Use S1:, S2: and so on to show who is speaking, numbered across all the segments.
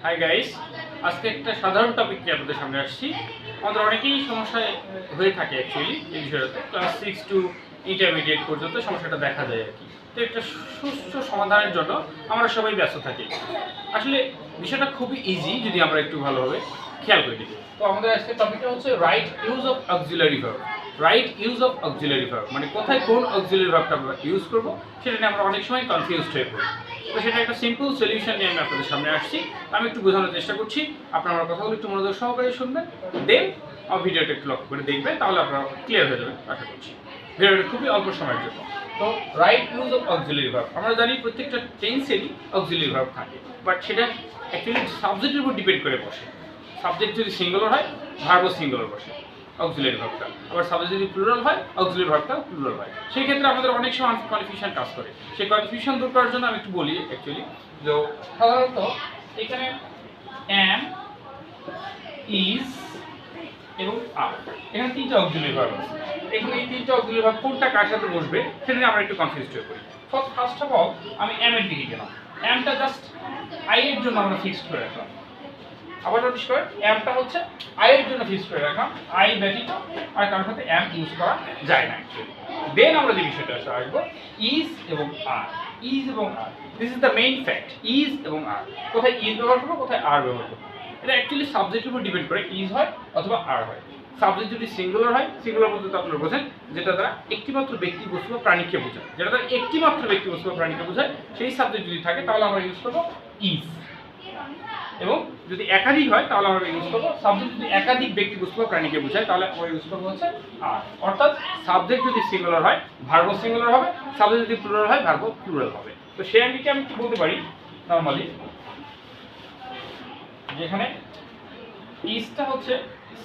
S1: Hi guys, আজকে একটা সাধারণ টপিক নিয়ে আপনাদের সামনে আসছি। আমাদের অনেকেই সমস্যায় হয়ে থাকে অ্যাকচুয়ালি এই বিষয়টাতে, ক্লাস 6 টু ইন্টারমিডিয়েট পর্যন্ত সমস্যাটা দেখা যায় আর কি। তো একটা সুস্থ সমাধানের জন্য আমরা সবাই ব্যস্ত থাকি। আসলে বিষয়টা খুবই ইজি যদি আমরা একটু ভালোভাবে খেয়াল করে দেখি। তো আমাদের আজকে টপিকটা হচ্ছে right use of auxiliary verb. Right use of auxiliary verb মানে কোথায় কোন অক্সিলারি ভার্বটা আমরা ইউজ করবো সেটা নিয়ে আমরা অনেক সময় কনফিউজড হয়ে পড়ি। তো সেটা একটা সিম্পল সলিউশন নিয়ে আমি আপনাদের সামনে আসছি। আমি একটু বোঝানোর চেষ্টা করছি, আপনারা আমার কথাগুলো একটু মনোযোগ সহকারে শুনবেন, দেন আমার ভিডিওটা একটু লক্ষ্য করে দেখবেন, তাহলে আপনারা ক্লিয়ার হয়ে যাবেন আশা করছি। ভিডিওটা খুবই অল্প সময়ের জন্য। তো right use of auxiliary verb, আমরা জানি প্রত্যেকটা টেন্সেরই অক্সিলারি ভার্ব থাকে, বাট সেটা অ্যাকচুয়ালি সাবজেক্টের উপর ডিপেন্ড করে বসে। সাবজেক্ট যদি সিঙ্গুলার হয়, ভার্বও সিঙ্গুলার বসে অক্সিলারি ভার্বটা, আবার সাবজেক্ট যদি প্লুরাল হয়, অক্সিলারি ভার্বটা প্লুরাল হয়। সেই ক্ষেত্রে আমাদের অনেক সময় কনফিউশন কাজ করে। সেই কনফিউশন দূর করার জন্য আমি একটু বলি অ্যাকচুয়ালি, যে সাধারণত এখানে অ্যাম, ইজ এবং আর, এখানে তিনটা অক্সিলারি ভার্ব আছে। এখানে এই তিনটা অক্সিলারি ভার্ব কোনটা কার সাথে বসবে সেটা নিয়ে আমরা একটু কনফিউজড হয়ে পড়ি। ফার্স্ট অফ অল আমি অ্যাম এর দিকে গেলাম। অ্যামটা জাস্ট আই এর জন্য আমরা ফিক্সড করে রাখলাম। আবার নোটিস করেন, অ্যামটা হচ্ছে আই এর জন্য ফিক্স করে রাখলাম। আই ব্যতীত আর কারোর সাথে অ্যাম ইউজ করা যায় না অ্যাকচুয়ালি। দেন আমরা যে বিষয়টা আসবো ইজ এবং আর। ইজ এবং আর, this is the main fact. Is এবং আর, কোথায় ইজ ব্যবহার করবো, কোথায় আর ব্যবহার করবো, এটা অ্যাকচুয়ালি সাবজেক্টের উপর ডিপেন্ড করে ইজ হয় অথবা আর হয়। সাবজেক্ট যদি সিঙ্গুলার হয়, সিঙ্গুলার বলতে তো আপনারা বোঝেন যেটা দ্বারা একটিমাত্র ব্যক্তি, বস্তু বা প্রাণীকে বোঝায়, যেটা দ্বারা একটিমাত্র ব্যক্তি, বস্তু বা প্রাণীকে বোঝায়, সেই সাবজেক্ট যদি থাকে তাহলে আমরা ইউজ করবো ইজ। এবং যদি একাধিক হয় তাহলে আমরা ইউজ করবো, সাবজেক্ট যদি একাধিক ব্যক্তি, বস্তু বা প্রাণীকে বোঝায় তাহলে আমরা ইউজ করবো হচ্ছে আর। অর্থাৎ সাবজেক্ট যদি সিঙ্গুলার হয়, ভার্বও সিঙ্গুলার হবে, সাবজেক্ট যদি প্লুরাল হয়, ভার্বও প্লুরাল হবে। তো সেই আঙ্গিকে আমি কি বলতে পারি নরমালি, যেখানে ইজটা হচ্ছে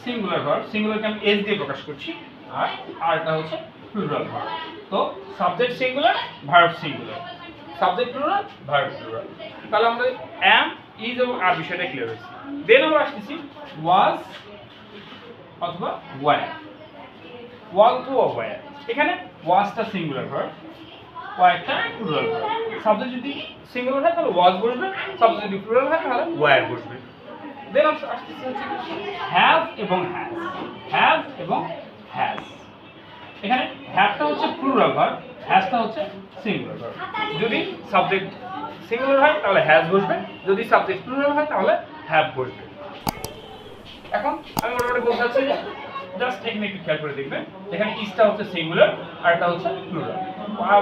S1: সিঙ্গুলার ভার্ব, সিঙ্গুলারকে আমি এস দিয়ে প্রকাশ করছি, আর আরটা হচ্ছে প্লুরাল ভার্ব। তো subject singular, verb singular, subject plural, verb plural. তাহলে আমরা অ্যাম, ইজ এবং আর বিষয়টা ক্লিয়ার হয়েছে। দেন আমরা আসতেছি ওয়াজ অথবা ওয়্যার। ওয়াজ অথবা ওয়্যার, এখানে ওয়াজটা সিঙ্গুলার ভার্ব, ওয়্যারটা প্লুরাল ভার্ব। সাবজেক্ট যদি সিঙ্গুলার হয় তাহলে ওয়াজ বসবে, সাবজেক্ট যদি প্লুরাল হয় তাহলে ওয়্যার বসবে। দেন আসতেছি হচ্ছে হ্যাভ এবং হ্যাজ। হ্যাভ এবং হ্যাজ, এখানে হ্যাভটা হচ্ছে প্লুরাল ভার্ব, হ্যাজটা হচ্ছে সিঙ্গুলার ভার্ব। যদি সাবজেক্ট সিঙ্গুলার হয় তাহলে হ্যাজ বসবে, যদি সাবজেক্ট প্লুরাল হয় তাহলে হ্যাভ বসবে। এখন আমি মোটামুটি বলতে চাচ্ছি যে জাস্ট এখানে একটু খেয়াল করে দেখবেন, এখানে ইজটা হচ্ছে সিঙ্গুলার, আর এটা হচ্ছে প্লুরাল।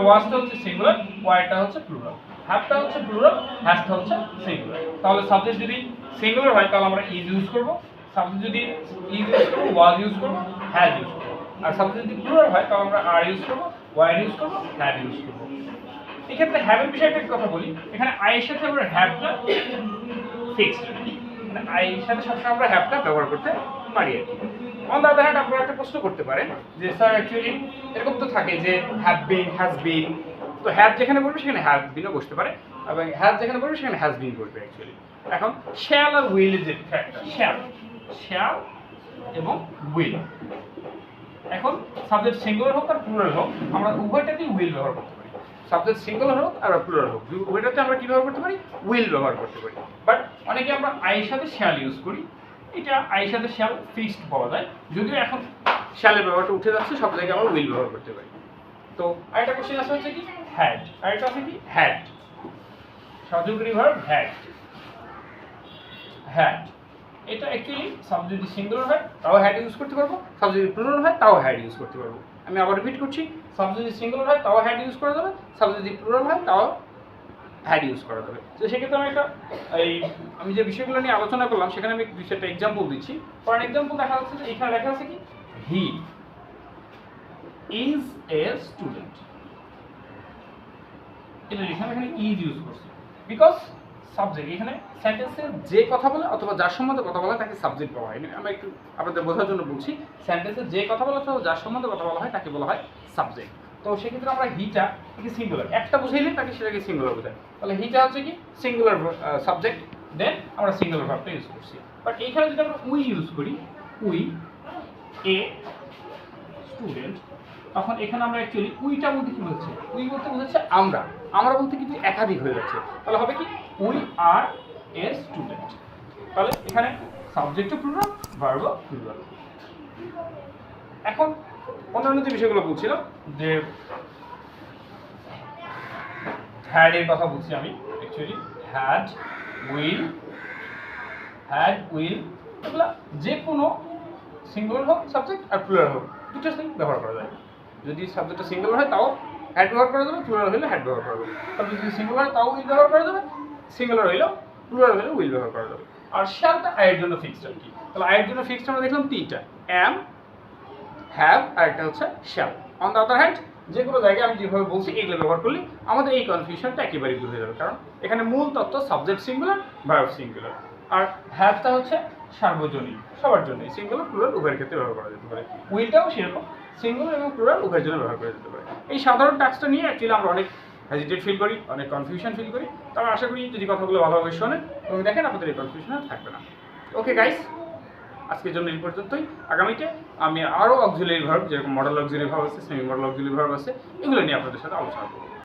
S1: ওয়াজটা হচ্ছে সিঙ্গুলার, ওয়্যারটা হচ্ছে প্লুরাল, হ্যাভটা হচ্ছে প্লুরাল, হ্যাজটা হচ্ছে সিঙ্গুলার। তাহলে সাবজেক্ট যদি সিঙ্গুলার হয় তাহলে আমরা ইজ ইউজ করব, সাবজেক্ট যদি ইজ ইউজ করব, ওয়াজ ইউজ করব, হ্যাজ ইউজ করব। আর সাবজেক্ট যদি প্লুরাল হয় তাহলে আমরা আর ইউজ করব, ওয়্যার ইউজ করব, হ্যাভ ইউজ করব। এক্ষেত্রে হ্যাভের বিষয়টা একটা কথা বলি, এখানে আই এর সাথে আমরা হ্যাভটা ফিক্সড, মানে আই এর সাথে সবসময় আমরা হ্যাভটা ব্যবহার করতে পারি আর কি। অন দ্য আদার হ্যান্ড আপনারা একটা প্রশ্ন করতে পারেন যে স্যার অ্যাকচুয়ালি এরকম তো থাকে যে হ্যাভ বিন, হ্যাজ বিন, তো হ্যাভ যেখানে বলবে সেখানে হ্যাভ বিনও বসতে পারে, এবং হ্যাজ যেখানে বলবে সেখানে হ্যাজ বিন বলবে অ্যাকচুয়ালি। এখন শ্যাল আর উইল এর যে ফ্যাক্টর, শ্যাল এবং উইল, এখন সাবজেক্ট সিঙ্গুলার হোক আর প্লুরাল হোক আমরা উভয়টাতেই উইল ব্যবহার করতে পারি। সাবজেক্ট সিঙ্গুলার হোক আর প্লুরাল হোক, উভয়টাতে আমরা কি ব্যবহার করতে পারি, উইল ব্যবহার করতে পারি। বাট অনেকে আমরা আইয়ের সাথে শ্যাল ইউজ করি, এটা আইয়ের সাথে শ্যাল ফিক্সড পাওয়া যায়, যদিও এখন শ্যালের ব্যবহারটা উঠে যাচ্ছে, সব জায়গায় আমরা উইল ব্যবহার করতে পারি। তো আরেকটা কোশ্চেন আছে হচ্ছে কি হ্যাড, আরেকটা আছে কি হ্যাড, সহযোগী ভার্ব হ্যাড। হ্যাড এটা অ্যাকচুয়ালি সাবজেক্ট যদি সিঙ্গুলার হয় তাও হ্যাড ইউজ করতে পারবো, সাবজেক্ট যদি প্লুরাল হয় তাও হ্যাড ইউজ করতে পারবো। আমি আবার রিপিট করছি, সাবজেক্ট যদি সিঙ্গুলার হয় তাও হ্যাড ইউজ করা যাবে, সাবজেক্ট যদি প্লুরাল হয় তাও হ্যাড ইউজ করা যাবে। তো সেক্ষেত্রে আমি আমি যে বিষয়গুলো নিয়ে আলোচনা করলাম সেখানে আমি একটা এক্সাম্পল দিচ্ছি। ফর এক্সাম্পল দেখা যাচ্ছে যে এখানে লেখা আছে কি হি ইজ এ স্টুডেন্ট, এটা এখানে ইজ ইউজ করছি বিকজ সাবজেক্ট, এখানে সেন্টেন্সে যে কথা বলে অথবা যার সম্বন্ধে কথা বলা হয় তাকে সাবজেক্ট বলা হয়। আমি একটু আপনাদের বোঝার জন্য বলছি, সেন্টেন্সে যে কথা বলা অথবা যার সম্বন্ধে কথা বলা হয় তাকে বলা হয় সাবজেক্ট। তো সেক্ষেত্রে আমরা হিটা কি সিঙ্গুলার, একটা বুঝাইলে তাকে সেটাকে সিঙ্গুলার বোঝায়, তাহলে হিটা হচ্ছে কি সিঙ্গুলার সাবজেক্ট, দেন আমরা সিঙ্গুলার ভার্বটা ইউজ করছি। বাট এইখানে যদি আমরা উই ইউজ করি, উই এ স্টুডেন্ট, তখন এখানে আমরা অ্যাকচুয়ালি উইটা বলতে কি বলছে, উই বলতে বোঝাচ্ছে আমরা, আমরা বলতে কিন্তু একাধিক হয়ে যাচ্ছে, তাহলে হবে কি উই আর এ স্টুডেন্ট। তাহলে এখানে সাবজেক্টও প্লুরাল, ভার্বও প্লুরাল। এখন অন্যান্য যে বিষয়গুলো বলছিলাম যে হ্যাড এর কথা বলছি আমি, অ্যাকচুয়ালি হ্যাড উইল এগুলা যে কোনো সিঙ্গুলার হোক সাবজেক্ট আর প্লুরাল হোক দুটো সিং ব্যবহার করা যায়। যদি সাবজেক্টটা সিঙ্গুলার হয় তাও হ্যাড ব্যবহার করা যাবে, প্লুরাল হলে হ্যাড ব্যবহার করা যাবে। তারপর যদি সিঙ্গুলার হয় তাও উইল ব্যবহার করা যাবে, সিঙ্গুলার হইলেও প্লুরাল হলে উইল ব্যবহার করা যাবে। আর শ্যালটা আয়ের জন্য ফিক্সড আর কি। তাহলে আয়ের জন্য ফিক্সড আমরা দেখলাম তিনটা, অ্যাম, হ্যাভ আর একটা হচ্ছে shall. On the other hand যে কোনো জায়গায় আমি যেভাবে বলছি এগুলো ব্যবহার করলে আমাদের এই কনফিউশনটা একেবারেই দূর হয়ে যাবে, কারণ এখানে মূল তত্ত্ব সাবজেক্ট সিঙ্গুলার, ভার্ব সিঙ্গুলার। আর হ্যাভটা হচ্ছে সার্বজনীন, সবার জন্য সিঙ্গুলার প্লুরাল উভয়ের ক্ষেত্রে ব্যবহার করা যেতে পারে। উইলটাও সেরকম সিঙ্গুলার এবং প্লুরাল উভয়ের জন্য ব্যবহার করা যেতে পারে। এই সাধারণ টাস্কটা নিয়ে অ্যাকচুয়ালি আমরা অনেক হেজিটেট ফিল করি, অনেক কনফিউশন ফিল করি। তবে আশা করি যদি কথাগুলো ভালোভাবে শোনেন এবং দেখেন আপনাদের এই কনফিউশন আর থাকবে না। ওকে গাইস, আজকের জন্য এই পর্যন্তই। আগামীতে আমি আরও অক্সিলারি ভার্ব, যেরকম মডেল অক্সিলারি ভার্ব আছে, সেমি মডেল অক্সিলারি ভার্ব আছে, এগুলো নিয়ে আপনাদের সাথে আলোচনা করব।